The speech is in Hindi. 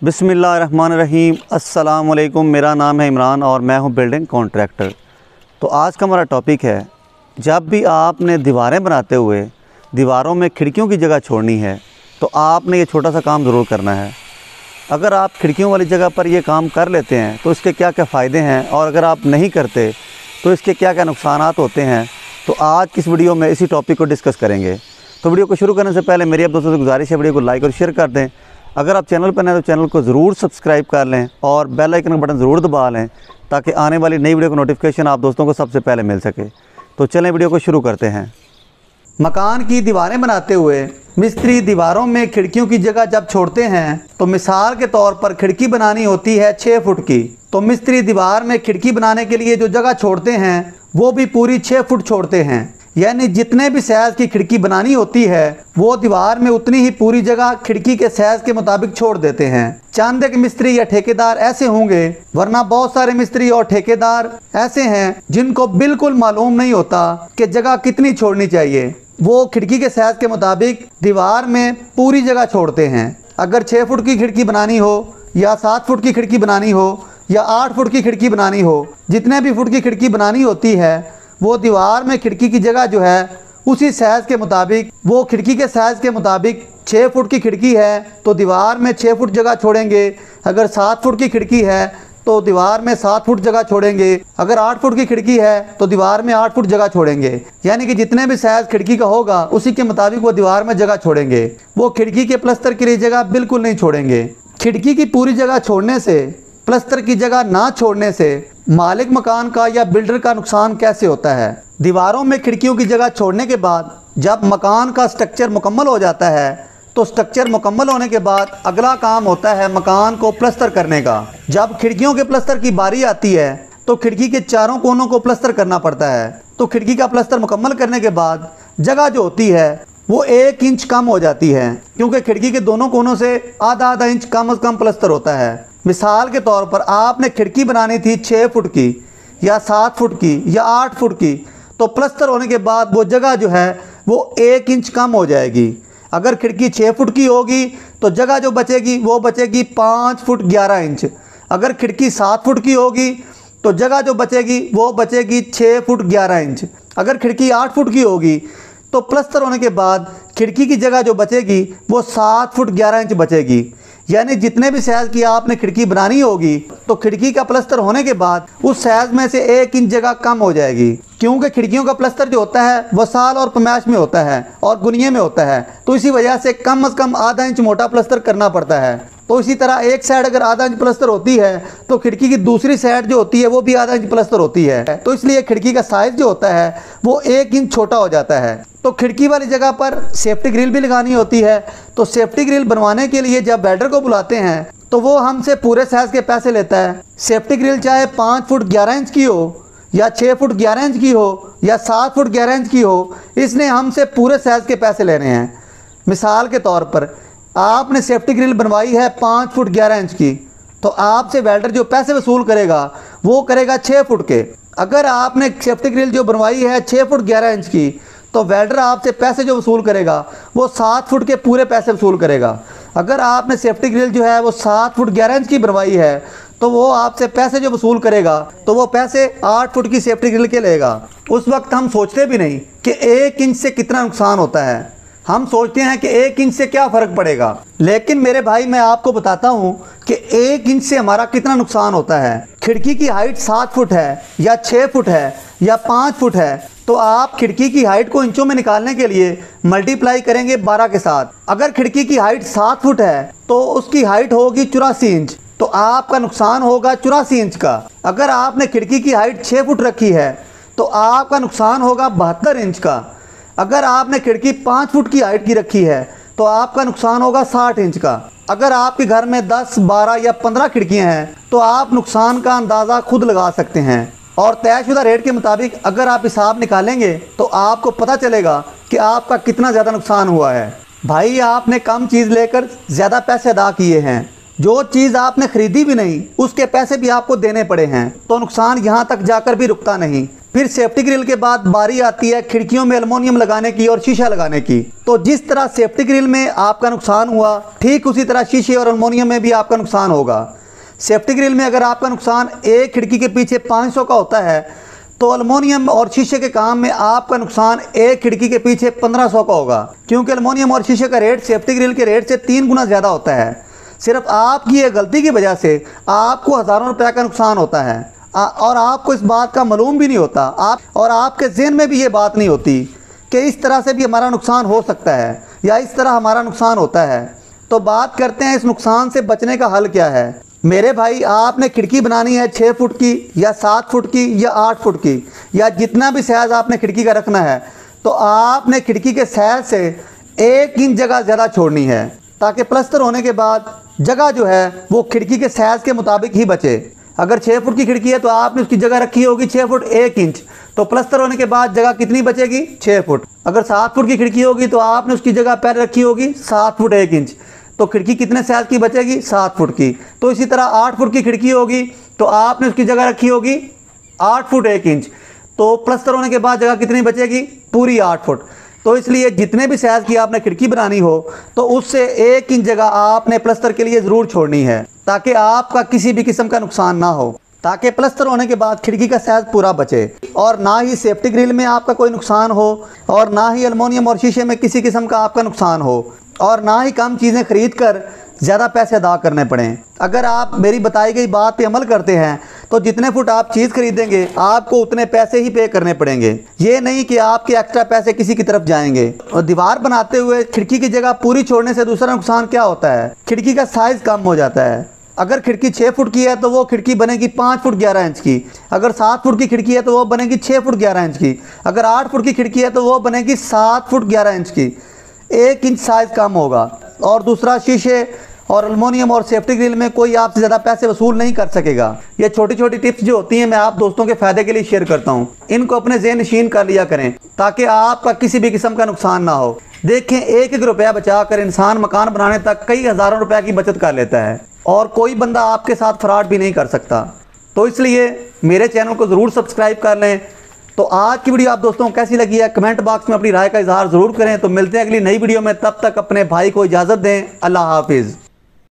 बिस्मिल्लाहिर्रहमानिर्रहीम। अस्सलाम वालेकुम। मेरा नाम है इमरान और मैं हूं बिल्डिंग कॉन्ट्रैक्टर। तो आज का हमारा टॉपिक है, जब भी आपने दीवारें बनाते हुए दीवारों में खिड़कियों की जगह छोड़नी है तो आपने ये छोटा सा काम ज़रूर करना है। अगर आप खिड़कियों वाली जगह पर ये काम कर लेते हैं तो इसके क्या क्या फ़ायदे हैं, और अगर आप नहीं करते तो इसके क्या क्या नुकसानात होते हैं, तो आज की इस वीडियो में इसी टॉपिक को डिस्कस करेंगे। तो वीडियो को शुरू करने से पहले मेरी आप दोस्तों से गुजारिश है, वीडियो को लाइक और शेयर कर दें। अगर आप चैनल पर नए तो चैनल को ज़रूर सब्सक्राइब कर लें और बेल आइकन का बटन ज़रूर दबा लें ताकि आने वाली नई वीडियो का नोटिफिकेशन आप दोस्तों को सबसे पहले मिल सके। तो चलें वीडियो को शुरू करते हैं। मकान की दीवारें बनाते हुए मिस्त्री दीवारों में खिड़कियों की जगह जब छोड़ते हैं तो मिसाल के तौर पर खिड़की बनानी होती है 6 फुट की, तो मिस्त्री दीवार में खिड़की बनाने के लिए जो जगह छोड़ते हैं वो भी पूरी 6 फुट छोड़ते हैं। यानी जितने भी साइज की खिड़की बनानी होती है वो दीवार में उतनी ही पूरी जगह खिड़की के साइज के मुताबिक छोड़ देते हैं। चंद एक मिस्त्री या ठेकेदार ऐसे होंगे, वरना बहुत सारे मिस्त्री और ठेकेदार ऐसे हैं जिनको बिल्कुल मालूम नहीं होता कि जगह कितनी छोड़नी चाहिए। वो खिड़की के साइज के मुताबिक दीवार में पूरी जगह छोड़ते हैं। अगर 6 फुट की खिड़की बनानी हो या 7 फुट की खिड़की बनानी हो या 8 फुट की खिड़की बनानी हो, जितने भी फुट की खिड़की बनानी होती है वो दीवार में खिड़की की जगह जो है उसी साइज़ के मुताबिक, वो खिड़की के साइज़ के मुताबिक 6 फुट की खिड़की है तो दीवार में 6 फुट जगह छोड़ेंगे। अगर 7 फुट की खिड़की है तो दीवार में 7 फुट जगह छोड़ेंगे। अगर 8 फुट की खिड़की है तो दीवार में 8 फुट जगह छोड़ेंगे। यानी कि जितने भी साइज़ खिड़की का होगा उसी के मुताबिक वो दीवार में जगह छोड़ेंगे। वो खिड़की के प्लस्तर के लिए जगह बिल्कुल नहीं छोड़ेंगे। खिड़की की पूरी जगह छोड़ने से, प्लस्तर की जगह ना छोड़ने से मालिक मकान का या बिल्डर का नुकसान कैसे होता है। दीवारों में खिड़कियों की जगह छोड़ने के बाद जब मकान का स्ट्रक्चर मुकम्मल हो जाता है तो स्ट्रक्चर मुकम्मल होने के बाद अगला काम होता है मकान को प्लस्तर करने का। जब खिड़कियों के प्लस्तर की बारी आती है तो खिड़की के चारों कोनों को प्लस्तर करना पड़ता है। तो खिड़की का प्लस्तर मुकम्मल करने के बाद जगह जो होती है वो 1 इंच कम हो जाती है, क्योंकि खिड़की के दोनों कोनों से आधा इंच कम से कम प्लस्तर होता है। मिसाल के तौर पर आपने खिड़की बनानी थी 6 फुट की या 7 फुट की या 8 फुट की, तो प्लस्तर होने के बाद वो जगह जो है वो 1 इंच कम हो जाएगी। अगर खिड़की 6 फुट की होगी तो जगह जो बचेगी वो बचेगी 5 फुट 11 इंच। अगर खिड़की 7 फुट की होगी तो जगह जो बचेगी वो बचेगी 6 फुट 11 इंच। अगर खिड़की 8 फुट की होगी तो प्लस्तर होने के बाद खिड़की की जगह जो बचेगी वो 7 फुट 11 इंच बचेगी। यानी जितने भी साइज़ की आपने खिड़की बनानी होगी तो खिड़की का प्लस्तर होने के बाद उस साइज़ में से 1 इंच जगह कम हो जाएगी, क्योंकि खिड़कियों का प्लस्तर जो होता है वो साल और पमाश में होता है और गुनिये में होता है। तो इसी वजह से कम से कम आधा इंच मोटा प्लस्तर करना पड़ता है। तो इसी तरह एक साइड अगर आधा इंच प्लस्तर होती है तो खिड़की की दूसरी साइड जो होती है वो भी आधा इंच प्लस्तर होती है। तो इसलिए खिड़की का साइज़ जो होता है वो 1 इंच छोटा हो जाता है। तो खिड़की वाली जगह पर सेफ्टी ग्रिल भी लगानी होती है। तो सेफ्टी ग्रिल बनवाने के लिए जब वेल्डर को बुलाते हैं तो वो हमसे पूरे साइज़ के पैसे लेता है। सेफ्टी ग्रिल चाहे 5 फुट 11 इंच की हो या 6 फुट 11 इंच की हो या 7 फुट 11 इंच की हो, इसने हमसे पूरे साइज़ के पैसे लेने हैं। मिसाल के तौर पर आपने सेफ्टी ग्रिल बनवाई है 5 फुट 11 इंच की, तो आपसे वेल्डर जो पैसे वसूल करेगा वो करेगा 6 फुट के। अगर आपने सेफ्टी ग्रिल जो बनवाई है 6 फुट 11 इंच की तो वेल्डर आपसे पैसे जो वसूल करेगा वो 7 फुट के पूरे पैसे वसूल करेगा। अगर आपने सेफ्टी ग्रिल जो है वो 7 फुट 11 इंच की बनवाई है तो वो आपसे पैसे जो वसूल करेगा तो वो पैसे 8 फुट की सेफ्टी ग्रिल के लेगा। उस वक्त हम सोचते भी नहीं कि 1 इंच से कितना नुकसान होता है। हम सोचते हैं कि 1 इंच से क्या फ़र्क पड़ेगा, लेकिन मेरे भाई मैं आपको बताता हूँ कि 1 इंच से हमारा कितना नुकसान होता है। खिड़की की हाइट 7 फुट है या 6 फुट है या 5 फुट है, तो आप खिड़की की हाइट को इंचों में निकालने के लिए मल्टीप्लाई करेंगे 12 के साथ। अगर खिड़की की हाइट 7 फुट है तो उसकी हाइट होगी 84 इंच, तो आपका नुकसान होगा 84 इंच का। अगर आपने खिड़की की हाइट 6 फुट रखी है तो आपका नुकसान होगा 72 इंच का। अगर आपने खिड़की 5 फुट की हाइट की रखी है तो आपका नुकसान होगा 60 इंच का। अगर आपके घर में 10, 12 या 15 खिड़कियां हैं तो आप नुकसान का अंदाज़ा खुद लगा सकते हैं। और तयशुदा रेट के मुताबिक अगर आप हिसाब निकालेंगे तो आपको पता चलेगा कि आपका कितना ज़्यादा नुकसान हुआ है। भाई आपने कम चीज़ लेकर ज़्यादा पैसे अदा किए हैं, जो चीज़ आपने ख़रीदी भी नहीं उसके पैसे भी आपको देने पड़े हैं, तो नुकसान यहाँ तक जाकर भी रुकता नहीं। फिर सेफ्टी ग्रिल के बाद बारी आती है खिड़कियों में एल्युमिनियम लगाने की और शीशा लगाने की। तो जिस तरह सेफ्टी ग्रिल में आपका नुकसान हुआ, ठीक उसी तरह शीशे और एल्युमिनियम में भी आपका नुकसान होगा। सेफ्टी ग्रिल में अगर आपका नुकसान एक खिड़की के पीछे 500 का होता है, तो एल्युमिनियम और शीशे के काम में आपका नुकसान एक खिड़की के पीछे 1500 का होगा, क्योंकि एल्युमिनियम और शीशे का रेट सेफ्टी ग्रिल के रेट से 3 गुना ज़्यादा होता है। सिर्फ आपकी एक गलती की वजह से आपको हज़ारों रुपये का नुकसान होता है और आपको इस बात का मालूम भी नहीं होता। आपके ज़हन में भी ये बात नहीं होती कि इस तरह से भी हमारा नुकसान हो सकता है या इस तरह हमारा नुकसान होता है। तो बात करते हैं इस नुकसान से बचने का हल क्या है। मेरे भाई, आपने खिड़की बनानी है 6 फुट की या 7 फुट की या 8 फुट की या जितना भी साइज़ आपने खिड़की का रखना है, तो आपने खिड़की के साइज़ से 1 इंच जगह ज़्यादा छोड़नी है, ताकि प्लस्तर होने के बाद जगह जो है वो खिड़की के साइज़ के मुताबिक ही बचे। अगर 6 फुट की खिड़की है तो आपने उसकी जगह रखी होगी 6 फुट 1 इंच, तो प्लस्तर होने के बाद जगह कितनी बचेगी? 6 फुट। अगर 7 फुट की खिड़की होगी तो आपने उसकी जगह पहले रखी होगी 7 फुट 1 इंच, तो खिड़की कितने साइज़ की बचेगी? 7 फुट की। तो इसी तरह 8 फुट की खिड़की होगी तो आपने उसकी जगह रखी होगी 8 फुट 1 इंच, तो प्लस्तर होने के बाद जगह कितनी बचेगी? पूरी 8 फुट। तो इसलिए जितने भी साइज़ की आपने खिड़की बनानी हो तो उससे 1 इंच जगह आपने प्लस्तर के लिए ज़रूर छोड़नी है, ताकि आपका किसी भी किस्म का नुकसान ना हो, ताकि प्लस्तर होने के बाद खिड़की का साइज़ पूरा बचे और ना ही सेफ्टी ग्रिल में आपका कोई नुकसान हो और ना ही एल्युमिनियम और शीशे में किसी किस्म का आपका नुकसान हो और ना ही कम चीज़ें खरीद कर ज़्यादा पैसे अदा करने पड़ें। अगर आप मेरी बताई गई बात पे अमल करते हैं तो जितने फुट आप चीज़ खरीदेंगे आपको उतने पैसे ही पे करने पड़ेंगे। ये नहीं कि आपके एक्स्ट्रा पैसे किसी की तरफ जाएंगे। और दीवार बनाते हुए खिड़की की जगह पूरी छोड़ने से दूसरा नुकसान क्या होता है? खिड़की का साइज़ कम हो जाता है। अगर खिड़की 6 फुट की है तो वो खिड़की बनेगी 5 फुट 11 इंच की। अगर 7 फुट की खिड़की है तो वो बनेगी 6 फुट 11 इंच की। अगर 8 फुट की खिड़की है तो वो बनेगी 7 फुट 11 इंच की। 1 इंच साइज़ कम होगा। और दूसरा, शीशे और एल्युमिनियम और सेफ्टी ग्रिल में कोई आपसे ज़्यादा पैसे वसूल नहीं कर सकेगा। ये छोटी छोटी टिप्स जो होती हैं मैं आप दोस्तों के फ़ायदे के लिए शेयर करता हूँ। इनको अपने ज़हन नशीन कर लिया करें ताकि आपका किसी भी किस्म का नुकसान ना हो। देखें, 1-1 रुपया बचा कर इंसान मकान बनाने तक कई हज़ारों रुपये की बचत कर लेता है और कोई बंदा आपके साथ फ्रॉड भी नहीं कर सकता। तो इसलिए मेरे चैनल को ज़रूर सब्सक्राइब कर लें। तो आज की वीडियो आप दोस्तों को कैसी लगी है कमेंट बॉक्स में अपनी राय का इजहार ज़रूर करें। तो मिलते हैं अगली नई वीडियो में, तब तक अपने भाई को इजाज़त दें। अल्लाह हाफिज़।